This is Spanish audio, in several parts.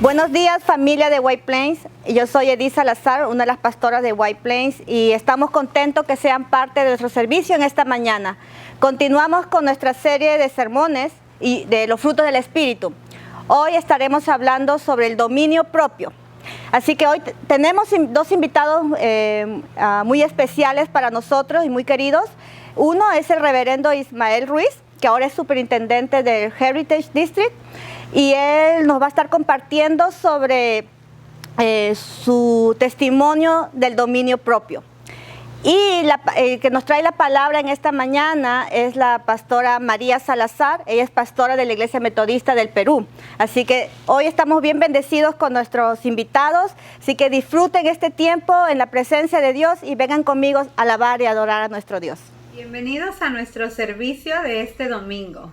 Buenos días, familia de White Plains. Yo soy Edith Salazar, una de las pastoras de White Plains, y estamos contentos que sean parte de nuestro servicio en esta mañana. Continuamos con nuestra serie de sermones y de los frutos del Espíritu. Hoy estaremos hablando sobre el dominio propio. Así que hoy tenemos dos invitados muy especiales para nosotros y muy queridos. Uno es el reverendo Ismael Ruiz, que ahora es superintendente del Heritage District, y él nos va a estar compartiendo sobre su testimonio del dominio propio. Y que nos trae la palabra en esta mañana es la pastora María Salazar. Ella es pastora de la Iglesia Metodista del Perú. Así que hoy estamos bien bendecidos con nuestros invitados. Así que disfruten este tiempo en la presencia de Dios y vengan conmigo a alabar y adorar a nuestro Dios. Bienvenidos a nuestro servicio de este domingo.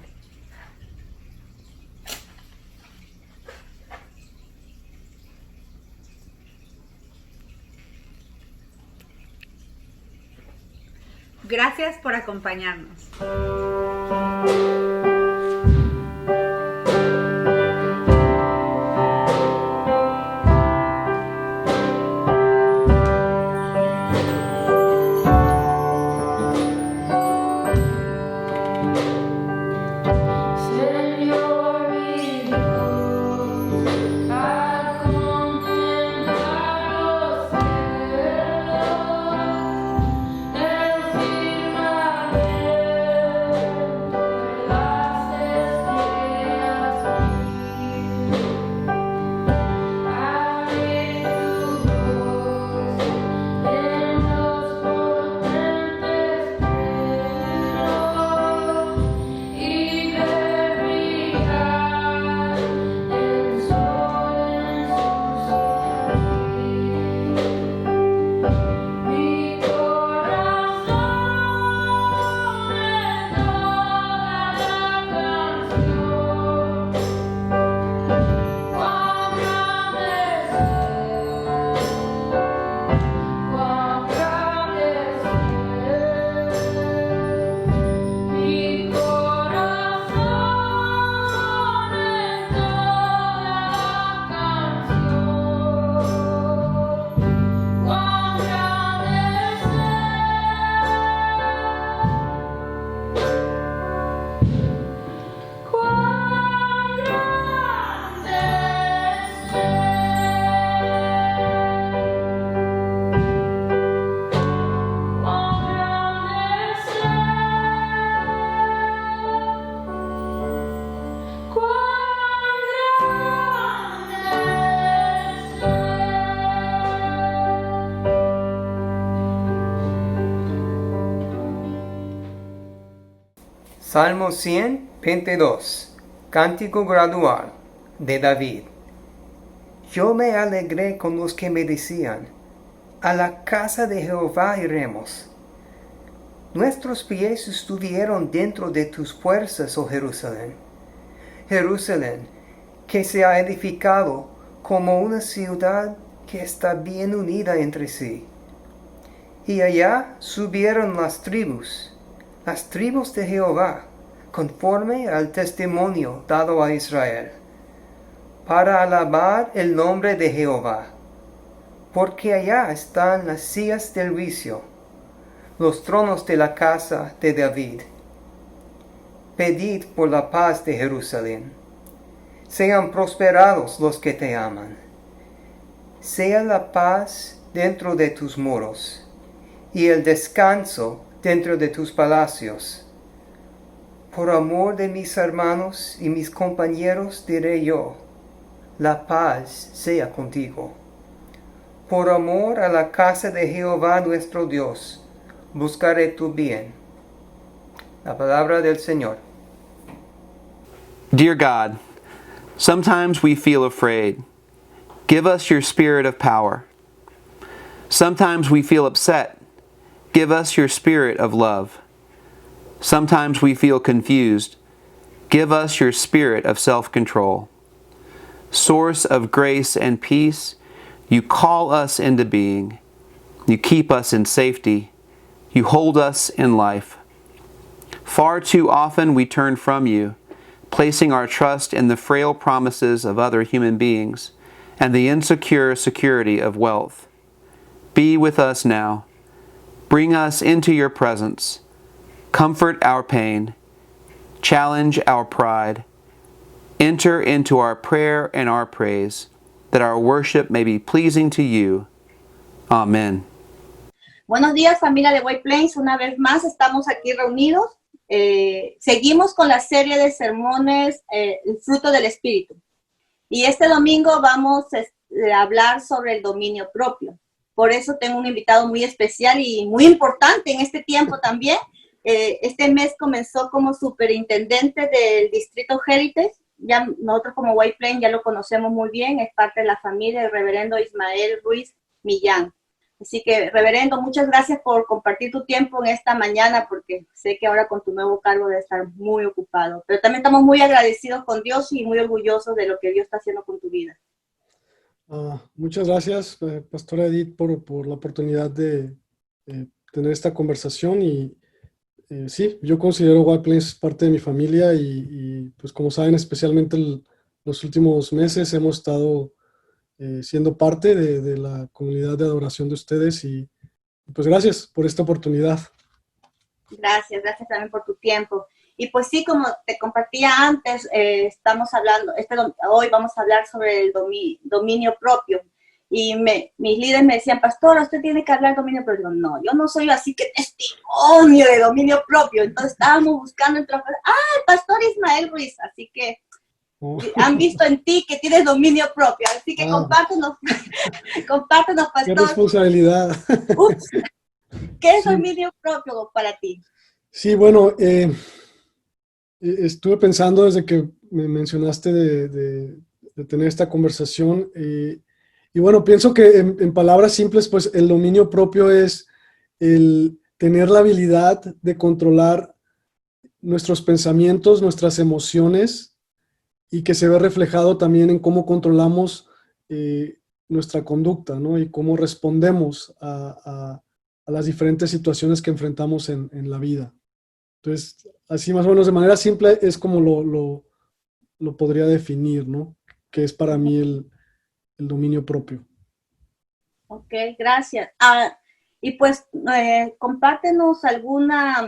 Gracias por acompañarnos. Salmo 122, Cántico gradual de David. Yo me alegré con los que me decían, a la casa de Jehová iremos. Nuestros pies estuvieron dentro de tus fuerzas, oh Jerusalén. Jerusalén, que se ha edificado como una ciudad que está bien unida entre sí. Y allá subieron las tribus de Jehová, conforme al testimonio dado a Israel, para alabar el nombre de Jehová, porque allá están las sillas del juicio, los tronos de la casa de David. Pedid por la paz de Jerusalén. Sean prosperados los que te aman. Sea la paz dentro de tus muros, y el descanso dentro de tus palacios. Por amor de mis hermanos y mis compañeros diré yo, la paz sea contigo. Por amor a la casa de Jehová nuestro Dios, buscaré tu bien. La palabra del Señor. Dear God, sometimes we feel afraid. Give us your spirit of power. Sometimes we feel upset. Give us your spirit of love. Sometimes we feel confused. Give us your spirit of self-control. Source of grace and peace, you call us into being. You keep us in safety. You hold us in life. Far too often we turn from you, placing our trust in the frail promises of other human beings and the insecure security of wealth. Be with us now. Bring us into your presence. Comfort our pain. Challenge our pride. Enter into our prayer and our praise, that our worship may be pleasing to you. Amen. Buenos días, familia de White Plains. Una vez más estamos aquí reunidos. Seguimos con la serie de sermones, el fruto del Espíritu. Y este domingo vamos a hablar sobre el dominio propio. Por eso tengo un invitado muy especial y muy importante en este tiempo también. Este mes comenzó como superintendente del distrito Heritage. Ya nosotros como White Plains ya lo conocemos muy bien, es parte de la familia del reverendo Ismael Ruiz Millán. Así que, reverendo, muchas gracias por compartir tu tiempo en esta mañana, porque sé que ahora con tu nuevo cargo debe estar muy ocupado. Pero también estamos muy agradecidos con Dios y muy orgullosos de lo que Dios está haciendo con tu vida. Muchas gracias, Pastora Edith, por la oportunidad de tener esta conversación. Y sí, yo considero White Plains parte de mi familia y pues como saben, especialmente los últimos meses hemos estado siendo parte de la comunidad de adoración de ustedes y pues gracias por esta oportunidad. Gracias también por tu tiempo. Y pues sí, como te compartía antes, estamos hablando, hoy vamos a hablar sobre el dominio propio. Y mis líderes me decían, pastora, usted tiene que hablar de dominio propio. Digo, no, yo no soy así que testimonio de dominio propio. Entonces estábamos buscando entre el pastor Ismael Ruiz. Así que han visto en ti que tienes dominio propio. Así que compártenos, pastor. ¡Qué responsabilidad! Ups, ¿qué es dominio propio para ti? Sí, bueno, estuve pensando desde que me mencionaste de tener esta conversación y bueno, pienso que en palabras simples, pues el dominio propio es el tener la habilidad de controlar nuestros pensamientos, nuestras emociones y que se ve reflejado también en cómo controlamos nuestra conducta, ¿no? Y cómo respondemos a las diferentes situaciones que enfrentamos en la vida. Entonces, así más o menos de manera simple es como lo podría definir, ¿no? Que es para mí el dominio propio. Ok, gracias. Y pues compártenos alguna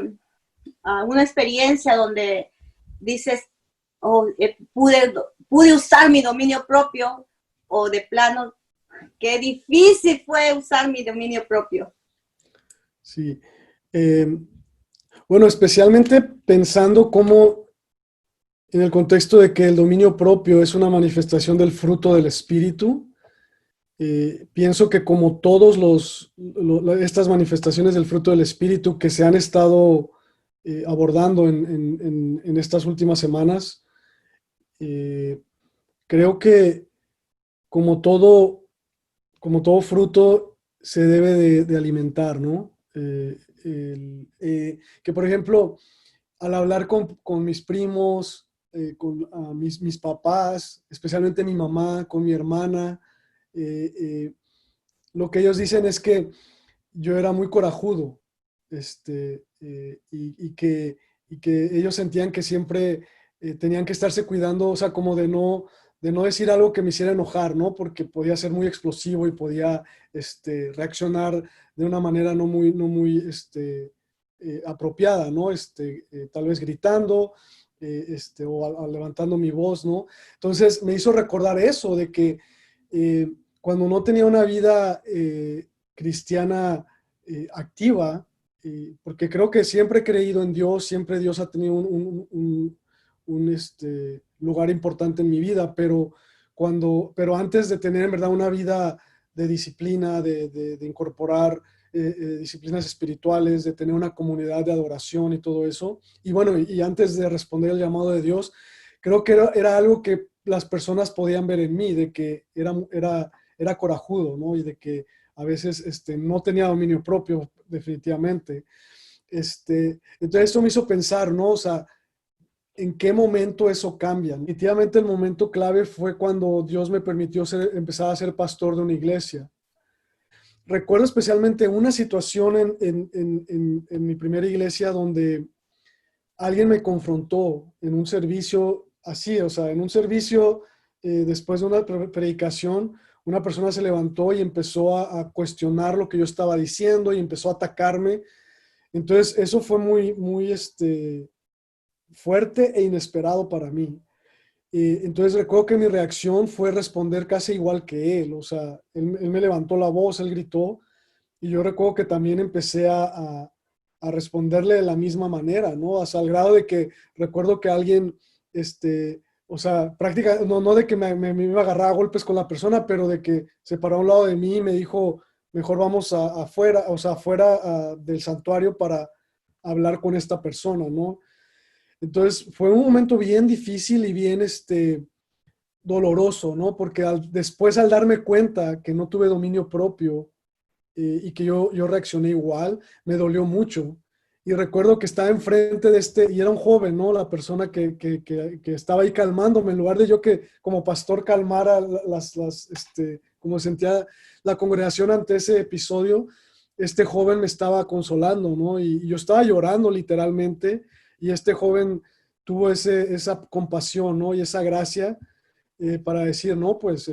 experiencia donde dices, pude usar mi dominio propio, o de plano, qué difícil fue usar mi dominio propio. Sí. Bueno, especialmente pensando cómo en el contexto de que el dominio propio es una manifestación del fruto del Espíritu, pienso que como todos estas manifestaciones del fruto del Espíritu que se han estado abordando en estas últimas semanas, creo que como todo fruto se debe de alimentar, ¿no? Que por ejemplo, al hablar con mis primos, con mis papás, especialmente mi mamá, con mi hermana, lo que ellos dicen es que yo era muy corajudo, y que ellos sentían que siempre tenían que estarse cuidando, o sea, como de no decir algo que me hiciera enojar, ¿no? Porque podía ser muy explosivo y podía reaccionar de una manera no muy apropiada, ¿no? Tal vez gritando, o levantando mi voz, ¿no? Entonces me hizo recordar eso, de que cuando no tenía una vida cristiana activa, porque creo que siempre he creído en Dios, siempre Dios ha tenido un lugar importante en mi vida, pero antes de tener en verdad una vida de disciplina, de incorporar disciplinas espirituales, de tener una comunidad de adoración y todo eso, y bueno, y antes de responder el llamado de Dios, creo que era algo que las personas podían ver en mí, de que era corajudo, ¿no? Y de que a veces no tenía dominio propio, definitivamente. Entonces esto me hizo pensar, ¿no? O sea, ¿en qué momento eso cambia? Definitivamente el momento clave fue cuando Dios me permitió empezar a ser pastor de una iglesia. Recuerdo especialmente una situación en mi primera iglesia donde alguien me confrontó en un servicio así, o sea, en un servicio después de una predicación, una persona se levantó y empezó a cuestionar lo que yo estaba diciendo y empezó a atacarme. Entonces, eso fue muy, muy fuerte e inesperado para mí. Entonces, recuerdo que mi reacción fue responder casi igual que él. O sea, él me levantó la voz, él gritó, y yo recuerdo que también empecé a responderle de la misma manera, ¿no? Hasta el grado de que recuerdo que alguien, o sea, no de que me iba a agarrar a golpes con la persona, pero de que se paró a un lado de mí y me dijo, mejor vamos afuera, o sea, afuera del santuario para hablar con esta persona, ¿no? Entonces fue un momento bien difícil y bien doloroso, ¿no? Porque después al darme cuenta que no tuve dominio propio y que yo reaccioné igual, me dolió mucho. Y recuerdo que estaba enfrente de y era un joven, ¿no? La persona que estaba ahí calmándome, en lugar de yo que como pastor calmara como sentía la congregación ante ese episodio, este joven me estaba consolando, ¿no? Y yo estaba llorando literalmente, y este joven tuvo esa compasión, ¿no? Y esa gracia para decir, no, pues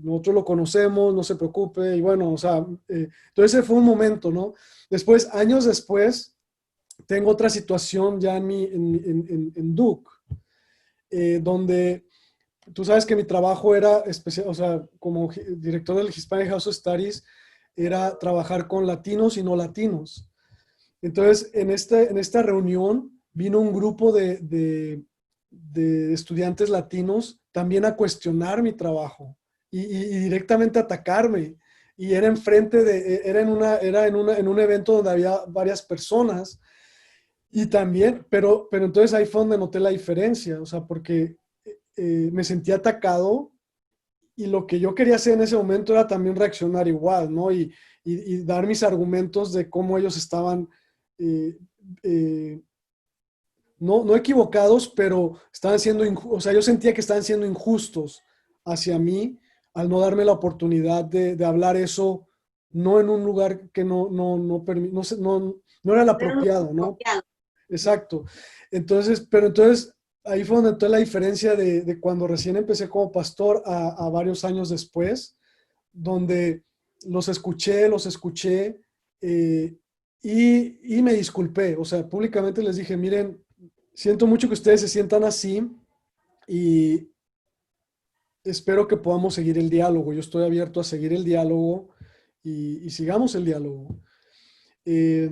nosotros lo conocemos, no se preocupe, y bueno, o sea, entonces ese fue un momento, ¿no? Después, años después, tengo otra situación ya en Duke, donde tú sabes que mi trabajo era especial, o sea, como director del Hispanic House of Studies, era trabajar con latinos y no latinos. Entonces, en esta reunión vino un grupo de estudiantes latinos también a cuestionar mi trabajo y directamente atacarme. Y era en un evento donde había varias personas y también, pero entonces ahí fue donde noté la diferencia, o sea, porque me sentí atacado y lo que yo quería hacer en ese momento era también reaccionar igual, ¿no? Y dar mis argumentos de cómo ellos estaban eh, eh, no equivocados, pero estaban siendo, o sea, yo sentía que estaban siendo injustos hacia mí al no darme la oportunidad de hablar eso, no en un lugar que no era el apropiado, ¿no? Exacto. Entonces, pero entonces ahí fue donde entró la diferencia de cuando recién empecé como pastor a varios años después, donde los escuché y me disculpé, o sea, públicamente les dije, miren, siento mucho que ustedes se sientan así y espero que podamos seguir el diálogo. Yo estoy abierto a seguir el diálogo y sigamos el diálogo. Eh,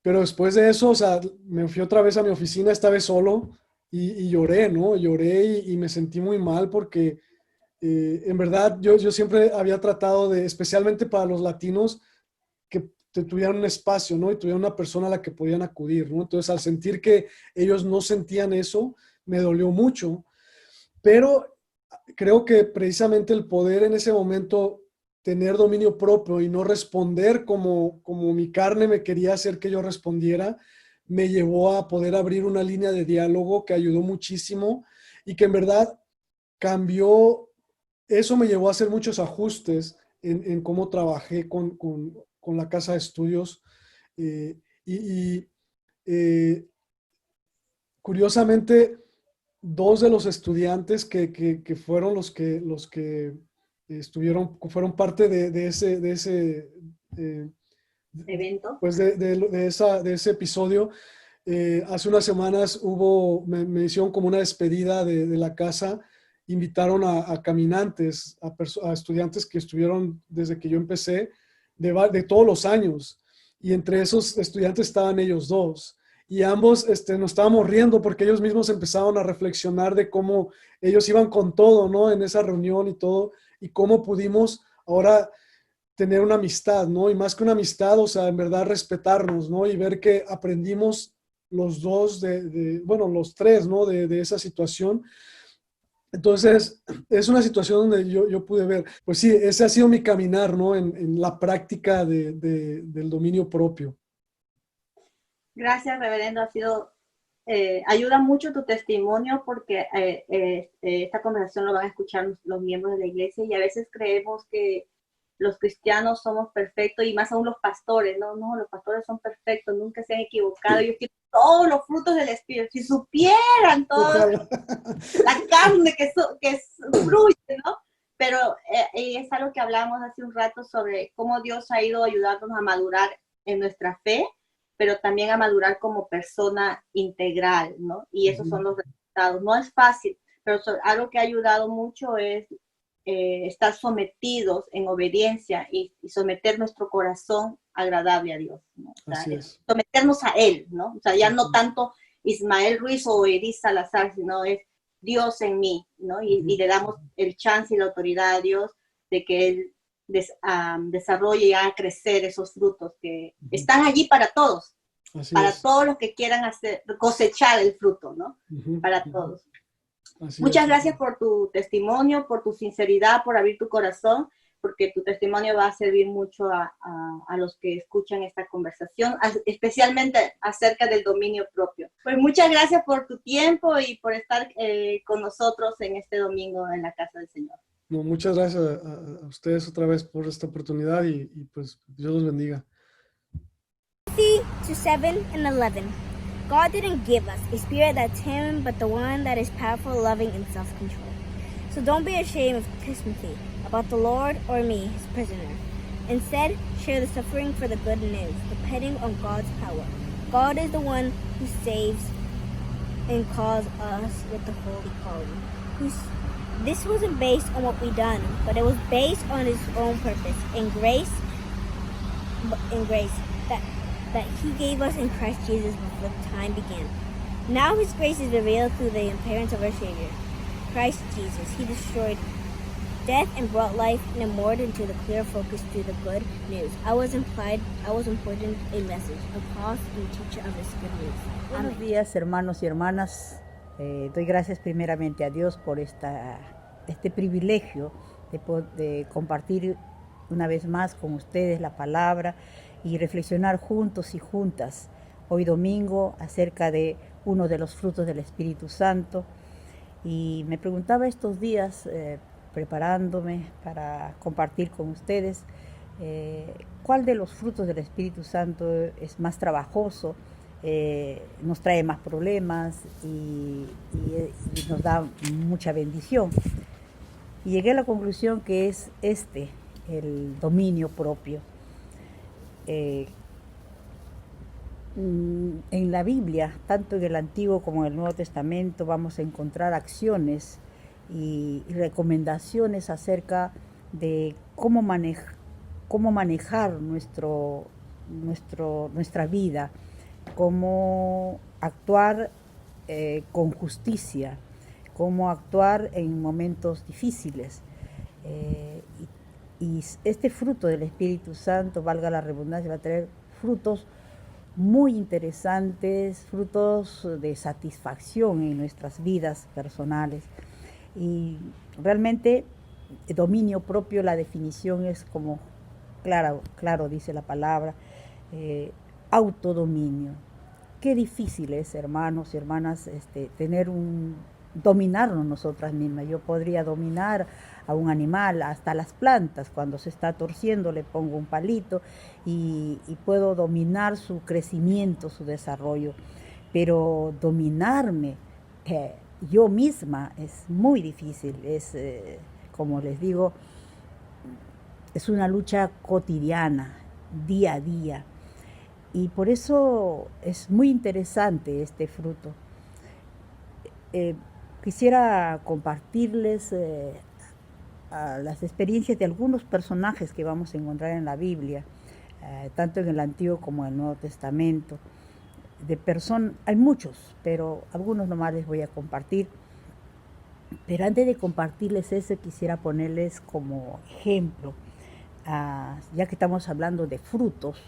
pero después de eso, o sea, me fui otra vez a mi oficina, esta vez solo, y lloré, ¿no? Lloré y me sentí muy mal porque en verdad yo siempre había tratado de, especialmente para los latinos, que tuvieran un espacio, ¿no? Y tuvieran una persona a la que podían acudir, ¿no? Entonces, al sentir que ellos no sentían eso, me dolió mucho, pero creo que precisamente el poder en ese momento tener dominio propio y no responder como mi carne me quería hacer que yo respondiera, me llevó a poder abrir una línea de diálogo que ayudó muchísimo y que en verdad cambió, eso me llevó a hacer muchos ajustes en cómo trabajé con la casa de estudios. eh, y y, eh, curiosamente, dos de los estudiantes que fueron los que fueron parte de ese eh, Evento. pues de ese episodio. Hace unas semanas me hicieron como una despedida de la casa, invitaron a caminantes, a estudiantes que estuvieron desde que yo empecé, de todos los años, y entre esos estudiantes estaban ellos dos. Y ambos nos estábamos riendo porque ellos mismos empezaron a reflexionar de cómo ellos iban con todo, ¿no? En esa reunión y todo, y cómo pudimos ahora tener una amistad, ¿no? Y más que una amistad, o sea, en verdad respetarnos, ¿no? Y ver que aprendimos los dos, bueno, los tres, ¿no? De esa situación. Entonces, es una situación donde yo pude ver, pues sí, ese ha sido mi caminar, ¿no? En la práctica del dominio propio. Gracias, reverendo. Ayuda mucho tu testimonio porque esta conversación lo van a escuchar los miembros de la iglesia y a veces creemos que los cristianos somos perfectos y más aún los pastores, no, los pastores son perfectos, nunca se han equivocado, ellos tienen todos los frutos del Espíritu, si supieran todo la carne que fluye, ¿no? Pero es algo que hablamos hace un rato sobre cómo Dios ha ido ayudándonos a madurar en nuestra fe, pero también a madurar como persona integral, ¿no? Y esos son los resultados. No es fácil, pero algo que ha ayudado mucho es estar sometidos en obediencia y someter nuestro corazón agradable a Dios, ¿no? O sea, someternos a Él, ¿no? O sea, ya no tanto Ismael Ruiz o Edith Salazar, sino es Dios en mí, ¿no? Y le damos el chance y la autoridad a Dios de que Él desarrolle y haga crecer esos frutos que están allí para todos, todos los que quieran cosechar el fruto, ¿no? Para todos. Muchas gracias por tu testimonio, por tu sinceridad, por abrir tu corazón, porque tu testimonio va a servir mucho a los que escuchan esta conversación, especialmente acerca del dominio propio. Pues muchas gracias por tu tiempo y por estar con nosotros en este domingo en la casa del Señor. No, muchas gracias a ustedes otra vez por esta oportunidad y pues Dios los bendiga. 7:11. God didn't give us a spirit that's timid, but the one that is powerful, loving, and self-control. So don't be ashamed of testimony about the Lord or me, his prisoner. Instead, share the suffering for the good news, depending on God's power. God is the one who saves and calls us with the holy calling. This wasn't based on what we done, but it was based on his own purpose and grace that he gave us in Christ Jesus before time began. Now his grace is revealed through the appearance of our Savior, Christ Jesus. He destroyed death and brought life and immortality into the clear focus to the good news. I was important a message, a cause and teacher of this good news. Buenos días, hermanos y hermanas. Doy gracias primeramente a Dios por este privilegio de compartir una vez más con ustedes la palabra y reflexionar juntos y juntas hoy domingo acerca de uno de los frutos del Espíritu Santo. Y me preguntaba estos días, preparándome para compartir con ustedes, ¿cuál de los frutos del Espíritu Santo es más trabajoso? Nos trae más problemas y nos da mucha bendición. Y llegué a la conclusión que es el dominio propio. En la Biblia, tanto en el Antiguo como en el Nuevo Testamento, vamos a encontrar acciones y recomendaciones acerca de cómo manejar nuestra vida, cómo actuar con justicia, cómo actuar en momentos difíciles. Y este fruto del Espíritu Santo, valga la redundancia, va a traer frutos muy interesantes, frutos de satisfacción en nuestras vidas personales. Y realmente el dominio propio, la definición es como claro dice la palabra, autodominio. Qué difícil es, hermanos y hermanas, dominarnos nosotras mismas. Yo podría dominar a un animal, hasta las plantas, cuando se está torciendo le pongo un palito y puedo dominar su crecimiento, su desarrollo, pero dominarme yo misma es muy difícil, como les digo, es una lucha cotidiana, día a día, y por eso es muy interesante este fruto. Quisiera compartirles las experiencias de algunos personajes que vamos a encontrar en la Biblia, tanto en el Antiguo como en el Nuevo Testamento. Hay muchos, pero algunos nomás les voy a compartir. Pero antes de compartirles eso, quisiera ponerles como ejemplo, ya que estamos hablando de frutos,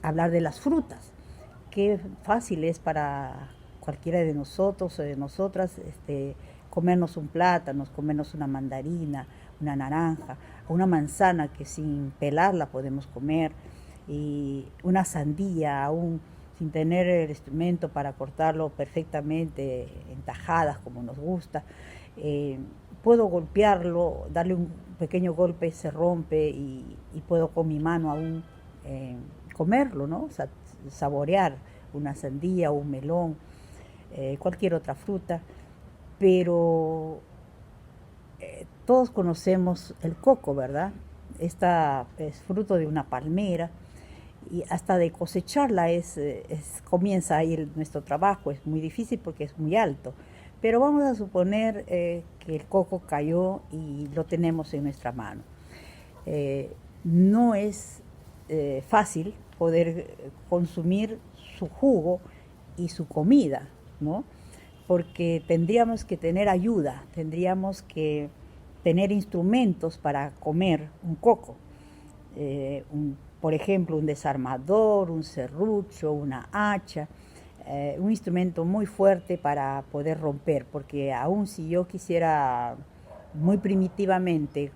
hablar de las frutas. Qué fácil es para cualquiera de nosotros o de nosotras comernos un plátano, comernos una mandarina, una naranja, una manzana que sin pelarla podemos comer, y una sandía aún sin tener el instrumento para cortarlo perfectamente en tajadas como nos gusta. puedo golpearlo, darle un pequeño golpe, se rompe y puedo con mi mano aún comerlo, ¿no? Saborear una sandía o un melón, cualquier otra fruta, pero todos conocemos el coco, ¿verdad? Esta es fruto de una palmera y hasta de cosecharla comienza ahí nuestro trabajo. Es muy difícil porque es muy alto, pero vamos a suponer que el coco cayó y lo tenemos en nuestra mano. No es fácil poder consumir su jugo y su comida, ¿no? Porque tendríamos que tener ayuda, tendríamos que tener instrumentos para comer un coco. Por ejemplo, un desarmador, un serrucho, una hacha, un instrumento muy fuerte para poder romper, porque aun si yo quisiera muy primitivamente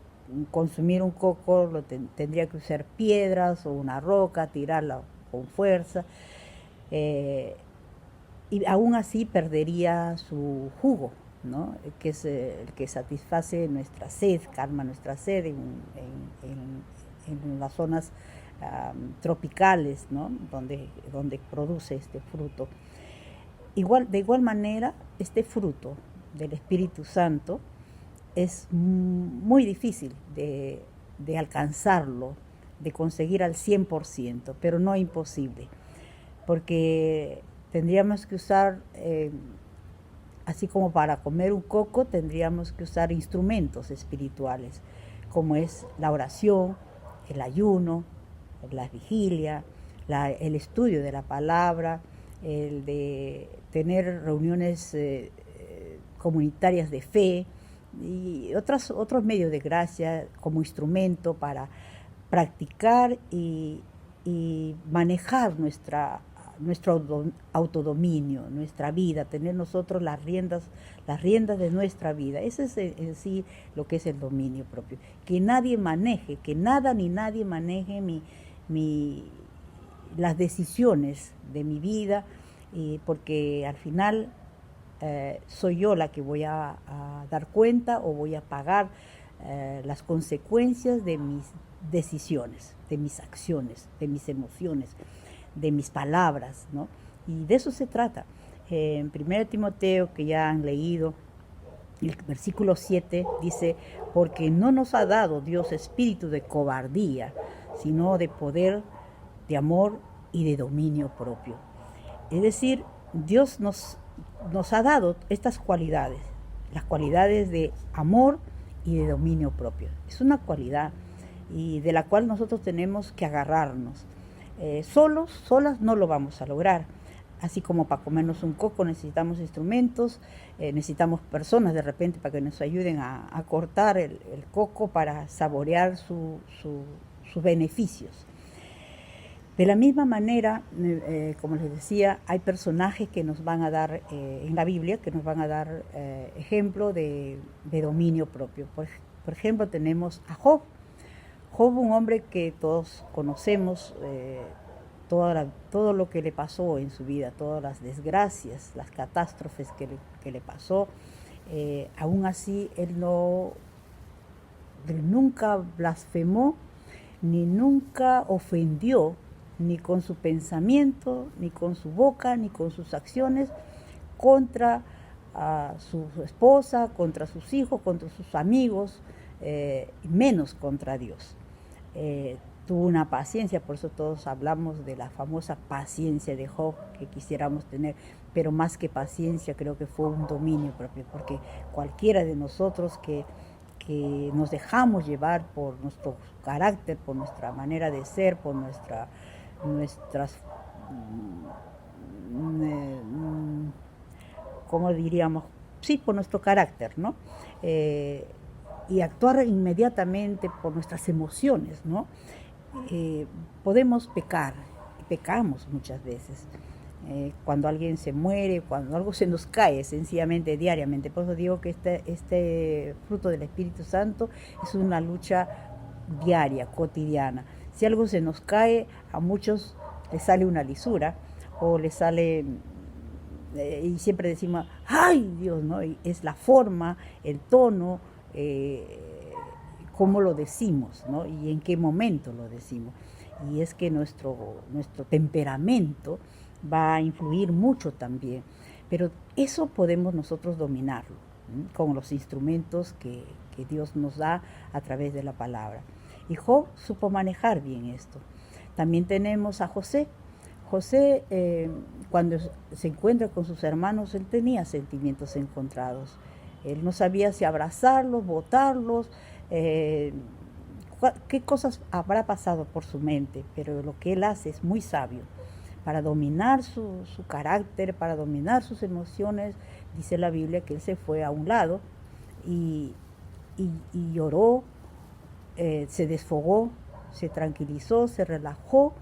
consumir un coco, tendría que usar piedras o una roca, tirarla con fuerza, y aún así perdería su jugo, ¿no? Que es el que satisface nuestra sed, calma nuestra sed en las zonas tropicales, ¿no? donde produce este fruto. De igual manera, este fruto del Espíritu Santo es muy difícil de alcanzarlo, de conseguir al 100%, pero no imposible, porque tendríamos que usar, así como para comer un coco, tendríamos que usar instrumentos espirituales, como es la oración, el ayuno, la vigilia, el estudio de la palabra, el de tener reuniones comunitarias de fe y otros medios de gracia como instrumento para practicar y manejar nuestro autodominio, nuestra vida, tener nosotros las riendas de nuestra vida. Ese es en sí lo que es el dominio propio. Que nadie maneje, que nada ni nadie maneje las decisiones de mi vida, porque al final soy yo la que voy a dar cuenta o voy a pagar las consecuencias de mis decisiones, de mis acciones, de mis emociones, de mis palabras, ¿no? Y de eso se trata. En 1 Timoteo, que ya han leído, el versículo 7 dice: porque no nos ha dado Dios espíritu de cobardía, sino de poder, de amor y de dominio propio. Es decir, Dios nos ha dado estas cualidades, las cualidades de amor y de dominio propio. Es una cualidad y de la cual nosotros tenemos que agarrarnos. Solas no lo vamos a lograr. Así como para comernos un coco necesitamos instrumentos, necesitamos personas de repente para que nos ayuden a cortar el coco para saborear sus beneficios. De la misma manera, como les decía, hay personajes que nos van a dar en la Biblia, que nos van a dar ejemplo de dominio propio. Por ejemplo, tenemos a Job. Job, un hombre que todos conocemos, todo lo que le pasó en su vida, todas las desgracias, las catástrofes que le pasó, aún así él nunca blasfemó, ni nunca ofendió, ni con su pensamiento, ni con su boca, ni con sus acciones, contra su esposa, contra sus hijos, contra sus amigos, menos contra Dios. Tuvo una paciencia, por eso todos hablamos de la famosa paciencia de Job que quisiéramos tener, pero más que paciencia creo que fue un dominio propio, porque cualquiera de nosotros que nos dejamos llevar por nuestro carácter, por nuestra manera de ser, por nuestras ¿cómo diríamos? Sí, por nuestro carácter, ¿no? Y actuar inmediatamente por nuestras emociones, ¿no? Podemos pecar, y pecamos muchas veces. Cuando alguien se muere, cuando algo se nos cae, sencillamente, diariamente. Por eso digo que este fruto del Espíritu Santo es una lucha diaria, cotidiana. Si algo se nos cae, a muchos les sale una lisura o les sale, y siempre decimos, ¡ay, Dios!, ¿no? Y es la forma, el tono, cómo lo decimos, ¿no? Y en qué momento lo decimos. Y es que nuestro temperamento va a influir mucho también, pero eso podemos nosotros dominarlo, ¿sí? Con los instrumentos que Dios nos da a través de la palabra. Y Job supo manejar bien esto. También tenemos a José. José, cuando se encuentra con sus hermanos, él tenía sentimientos encontrados. Él no sabía si abrazarlos, botarlos, qué cosas habrá pasado por su mente, pero lo que él hace es muy sabio. Para dominar su carácter, para dominar sus emociones, dice la Biblia que él se fue a un lado y lloró, se desfogó, se tranquilizó, se relajó,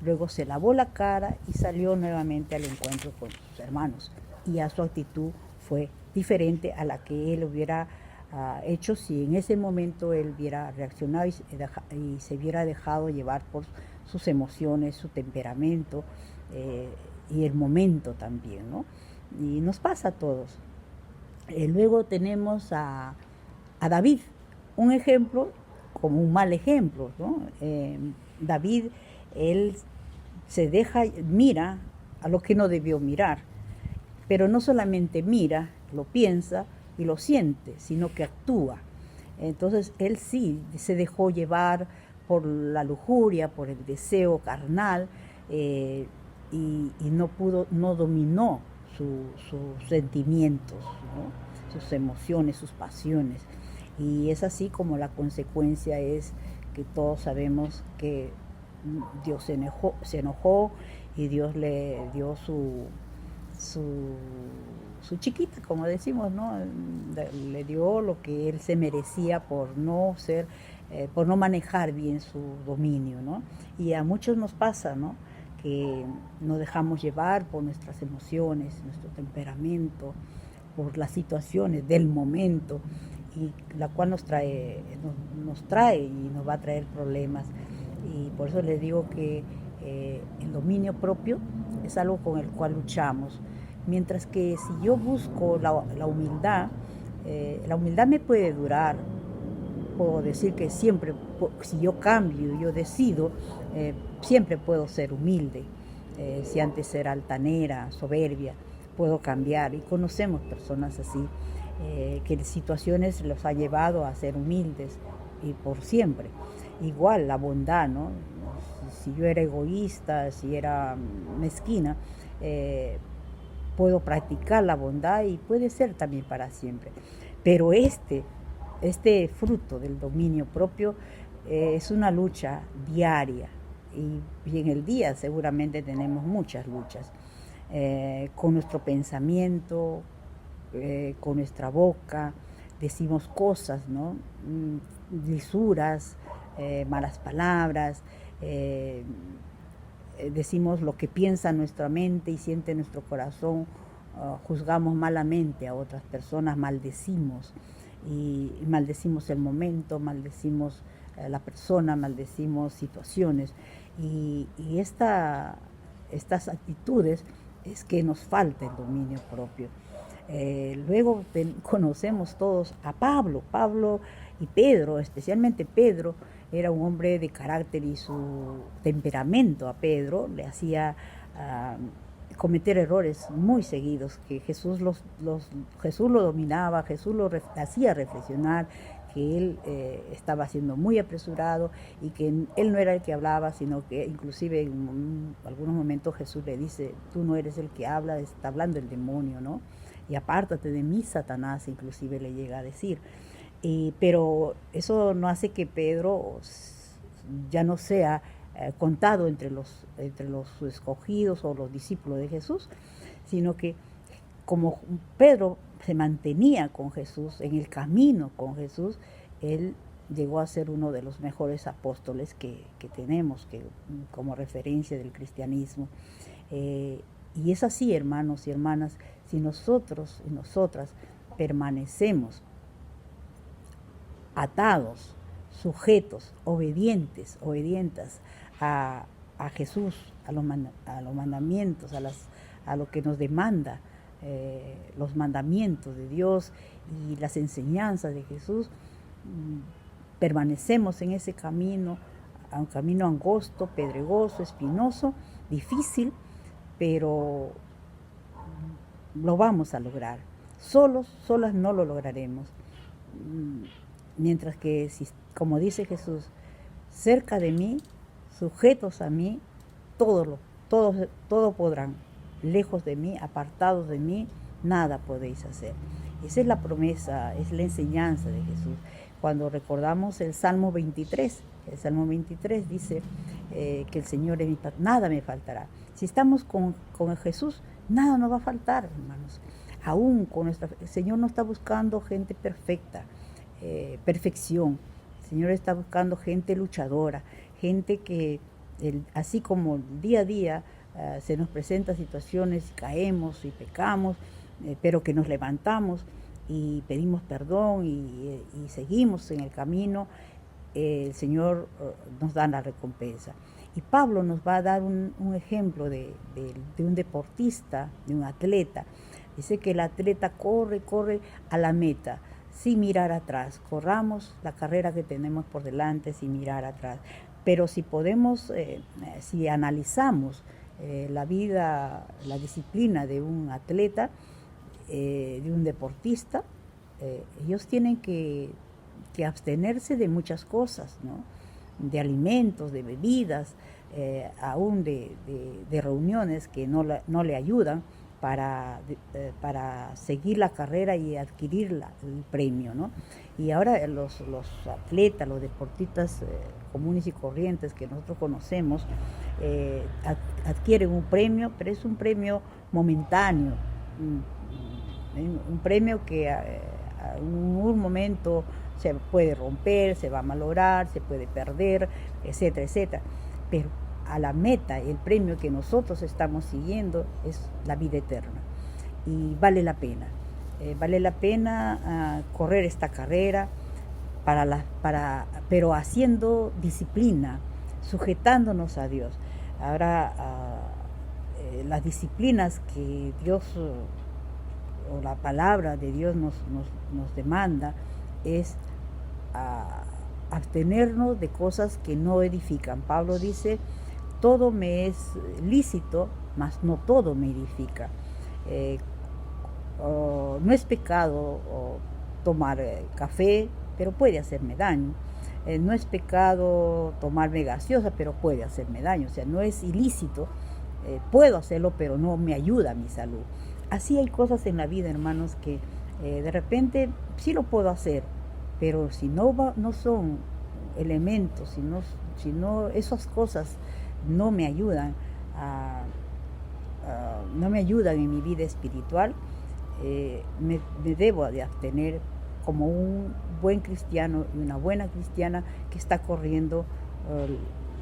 luego se lavó la cara y salió nuevamente al encuentro con sus hermanos. Y a su actitud fue diferente a la que él hubiera hecho si en ese momento él hubiera reaccionado y se hubiera dejado llevar por sus emociones, su temperamento y el momento también, ¿no? Y nos pasa a todos. Luego tenemos a David, un ejemplo como un mal ejemplo, ¿no? David, él mira a lo que no debió mirar, pero no solamente mira, lo piensa y lo siente, sino que actúa. Entonces él sí se dejó llevar por la lujuria, por el deseo carnal, y no dominó sus sentimientos, ¿no? Sus emociones, sus pasiones. Y es así como la consecuencia es que todos sabemos que Dios se enojó y Dios le dio su chiquita, como decimos, ¿no? Le dio lo que él se merecía por no manejar bien su dominio, ¿no? Y a muchos nos pasa, ¿no? Que nos dejamos llevar por nuestras emociones, nuestro temperamento, por las situaciones del momento, y la cual nos trae y nos va a traer problemas. Y por eso les digo que el dominio propio es algo con el cual luchamos. Mientras que si yo busco la humildad me puede durar. Puedo decir que siempre, si yo cambio, yo decido, siempre puedo ser humilde. Si antes era altanera, soberbia, puedo cambiar. Y conocemos personas así, que situaciones los ha llevado a ser humildes y por siempre. Igual la bondad, ¿no? Si yo era egoísta, si era mezquina, puedo practicar la bondad y puede ser también para siempre. Pero este fruto del dominio propio es una lucha diaria, y en el día seguramente tenemos muchas luchas, con nuestro pensamiento, con nuestra boca, decimos cosas, ¿no? Lisuras, malas palabras, decimos lo que piensa nuestra mente y siente nuestro corazón, juzgamos malamente a otras personas, maldecimos, y maldecimos el momento, maldecimos la persona, maldecimos situaciones, y estas actitudes es que nos falta el dominio propio. Luego conocemos todos a Pablo y Pedro, especialmente Pedro. Era un hombre de carácter y su temperamento a Pedro le hacía cometer errores muy seguidos, que Jesús lo dominaba, Jesús lo hacía reflexionar, que él estaba siendo muy apresurado y que él no era el que hablaba, sino que inclusive en algunos momentos Jesús le dice: tú no eres el que habla, está hablando el demonio, ¿no? Y apártate de mí, Satanás, inclusive le llega a decir. Pero eso no hace que Pedro ya no sea contado entre los escogidos o los discípulos de Jesús, sino que como Pedro se mantenía con Jesús, en el camino con Jesús, él llegó a ser uno de los mejores apóstoles que tenemos como referencia del cristianismo. Y es así, hermanos y hermanas, si nosotros y nosotras permanecemos atados, sujetos, obedientes a Jesús, a los mandamientos, a lo que nos demanda los mandamientos de Dios y las enseñanzas de Jesús, permanecemos en ese camino, un camino angosto, pedregoso, espinoso, difícil, pero lo vamos a lograr. Solas no lo lograremos. Mientras que, como dice Jesús, cerca de mí, sujetos a mí, todo podrán. Lejos de mí, apartados de mí, nada podéis hacer. Esa es la promesa, es la enseñanza de Jesús. Cuando recordamos el Salmo 23 dice que el Señor es mi pastor, nada me faltará. Si estamos con Jesús, nada nos va a faltar, hermanos. Aún el Señor no está buscando gente perfecta, perfección. El Señor está buscando gente luchadora, gente que, así como día a día se nos presentan situaciones, caemos y pecamos, pero que nos levantamos y pedimos perdón y seguimos en el camino, el Señor nos da la recompensa. Y Pablo nos va a dar un ejemplo de un deportista, de un atleta. Dice que el atleta corre a la meta, sin mirar atrás. Corramos la carrera que tenemos por delante sin mirar atrás. Pero si podemos, si analizamos la vida, la disciplina de un atleta, de un deportista, ellos tienen que abstenerse de muchas cosas, ¿no? De alimentos, de bebidas, aún de reuniones que no le ayudan para seguir la carrera y adquirir el premio, ¿no? Y ahora los atletas, los deportistas comunes y corrientes que nosotros conocemos, adquieren un premio, pero es un premio momentáneo, un premio que en un momento se puede romper, se va a malograr, se puede perder, etcétera, etcétera. Pero a la meta, el premio que nosotros estamos siguiendo es la vida eterna. Y vale la pena. Vale la pena correr esta carrera, pero haciendo disciplina, sujetándonos a Dios. Ahora, las disciplinas que Dios o la palabra de Dios nos demanda es abstenernos de cosas que no edifican. Pablo dice, todo me es lícito, mas no todo me edifica. No es pecado tomar café, pero puede hacerme daño. No es pecado tomarme gaseosa, pero puede hacerme daño. O sea, no es ilícito, puedo hacerlo, pero no me ayuda a mi salud. Así hay cosas en la vida, hermanos, que de repente sí lo puedo hacer, pero si no son elementos, si no esas cosas no me ayudan en mi vida espiritual, me debo de abstener como un buen cristiano y una buena cristiana que está corriendo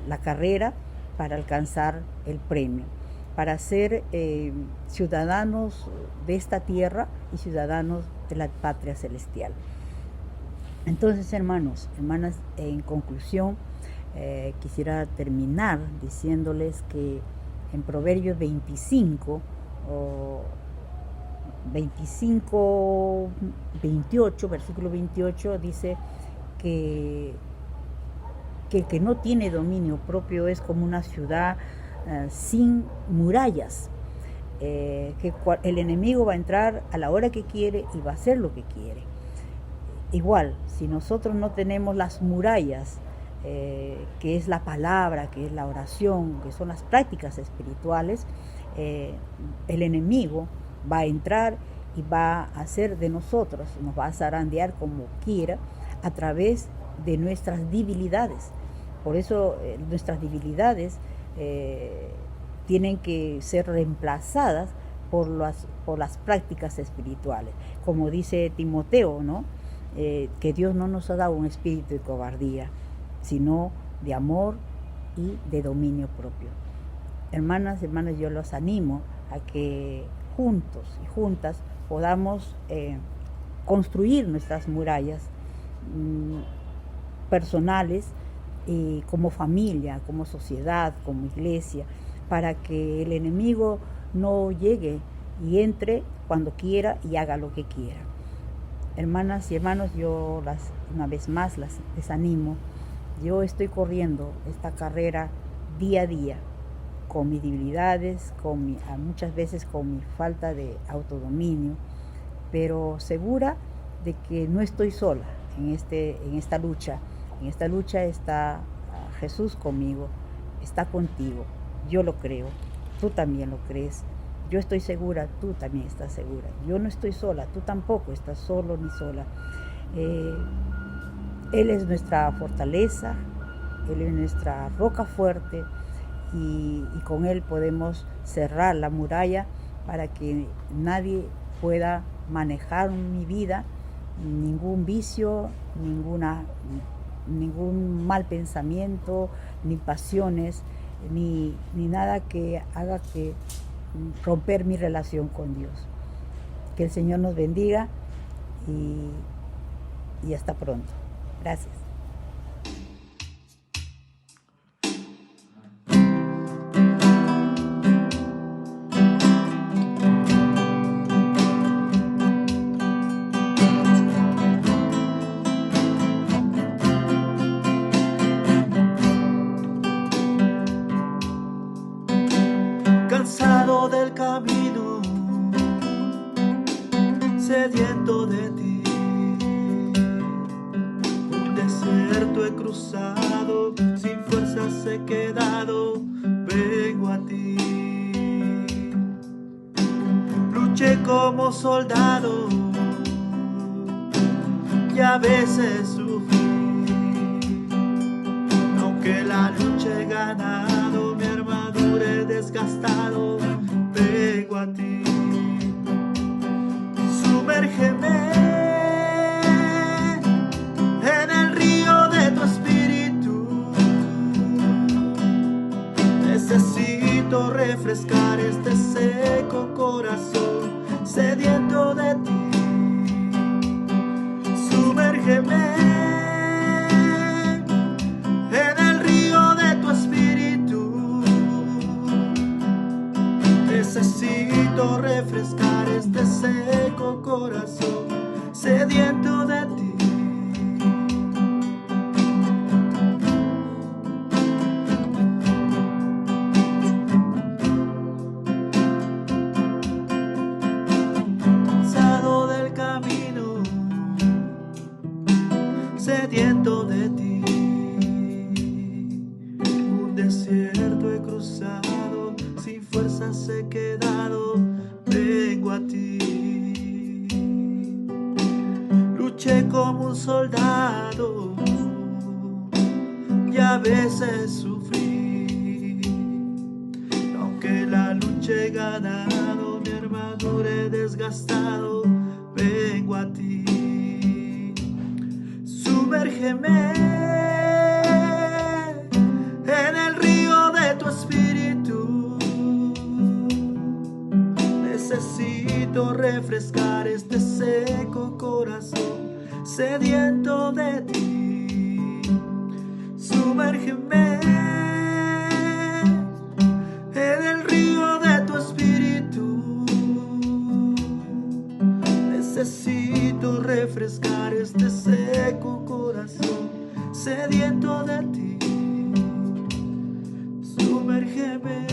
la carrera para alcanzar el premio, para ser ciudadanos de esta tierra y ciudadanos de la patria celestial. Entonces, hermanos, hermanas, en conclusión, quisiera terminar diciéndoles que en Proverbios 28, versículo 28, dice que el que no tiene dominio propio es como una ciudad sin murallas, que el enemigo va a entrar a la hora que quiere y va a hacer lo que quiere. Igual, si nosotros no tenemos las murallas, que es la palabra, que es la oración, que son las prácticas espirituales, el enemigo va a entrar y va a hacer de nosotros, nos va a zarandear como quiera a través de nuestras debilidades. Por eso nuestras debilidades tienen que ser reemplazadas por las prácticas espirituales. Como dice Timoteo, ¿no? Que Dios no nos ha dado un espíritu de cobardía, sino de amor y de dominio propio. Hermanas, hermanos, yo los animo a que juntos y juntas podamos construir nuestras murallas personales, como familia, como sociedad, como iglesia, para que el enemigo no llegue y entre cuando quiera y haga lo que quiera. Hermanas y hermanos, yo una vez más les animo. Yo estoy corriendo esta carrera día a día, con mis debilidades, muchas veces con mi falta de autodominio, pero segura de que no estoy sola en esta lucha. En esta lucha está Jesús conmigo, está contigo. Yo lo creo, tú también lo crees. Yo estoy segura, tú también estás segura. Yo no estoy sola, tú tampoco estás solo ni sola. Él es nuestra fortaleza, Él es nuestra roca fuerte y con Él podemos cerrar la muralla para que nadie pueda manejar mi vida, ningún vicio, ningún mal pensamiento, ni pasiones, ni nada que haga que romper mi relación con Dios. Que el Señor nos bendiga y hasta pronto. Gracias. Cansado del camino, sediento de ti, un desierto he cruzado, sin fuerzas he quedado, vengo a ti. Luché como soldado y a veces sufrí, aunque la lucha he ganado, mi armadura he desgastado, vengo a ti. Sumérgeme en el río de tu espíritu, necesito refrescar este seco corazón sediento de ti. Sumérgeme en el río de tu espíritu, necesito refrescar este seco corazón sediento de ti. Cansado del camino, sediento de ti, un desierto he cruzado, sin fuerzas he quedado, vengo a ti. Luché como un soldado y a veces sufrí, aunque la lucha he ganado, mi armadura he desgastado, vengo a ti. Sumérgeme en el río de tu espíritu, necesito refrescar este seco corazón sediento de ti. Sumérgeme en el río de tu espíritu, necesito refrescar este seco corazón sediento de ti. Sumérgeme.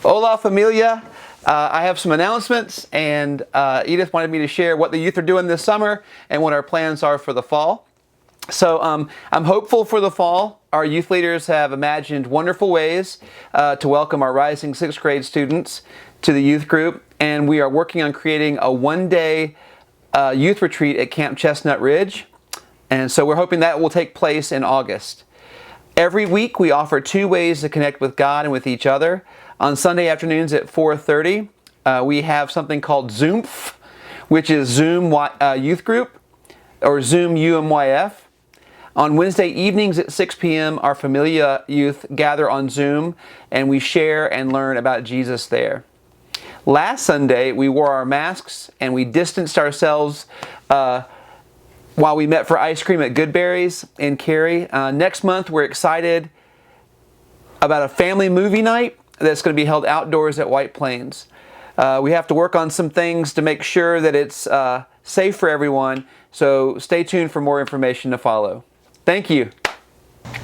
Hola familia. I have some announcements, and Edith wanted me to share what the youth are doing this summer and what our plans are for the fall. So I'm hopeful for the fall. Our youth leaders have imagined wonderful ways to welcome our rising 6th grade students to the youth group, and we are working on creating a one-day youth retreat at Camp Chestnut Ridge, and so we're hoping that will take place in August. Every week we offer 2 ways to connect with God and with each other. On Sunday afternoons at 4:30, we have something called Zoomph, which is Zoom Youth Group. or Zoom UMYF. On Wednesday evenings at 6 p.m., our Familia youth gather on Zoom and we share and learn about Jesus there. Last Sunday, we wore our masks and we distanced ourselves while we met for ice cream at Goodberry's in Cary. Next month, we're excited about a family movie night that's going to be held outdoors at White Plains. We have to work on some things to make sure that it's safe for everyone, so stay tuned for more information to follow. Thank you.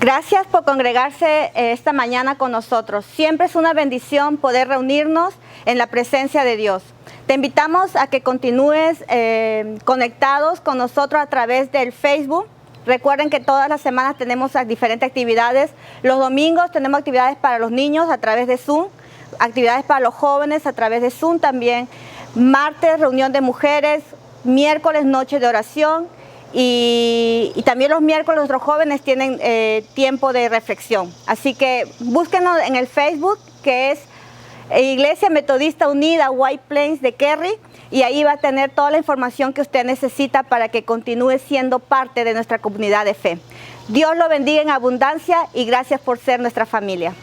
Gracias por congregarse esta mañana con nosotros. Siempre es una bendición poder reunirnos en la presencia de Dios. Te invitamos a que continúes conectados con nosotros a través del Facebook. Recuerden que todas las semanas tenemos diferentes actividades. Los domingos tenemos actividades para los niños a través de Zoom, actividades para los jóvenes a través de Zoom también. Martes, reunión de mujeres. Miércoles, noche de oración. Y también los miércoles nuestros jóvenes tienen tiempo de reflexión. Así que búsquenos en el Facebook, que es Iglesia Metodista Unida White Plains de Cary, y ahí va a tener toda la información que usted necesita para que continúe siendo parte de nuestra comunidad de fe. Dios lo bendiga en abundancia y gracias por ser nuestra familia.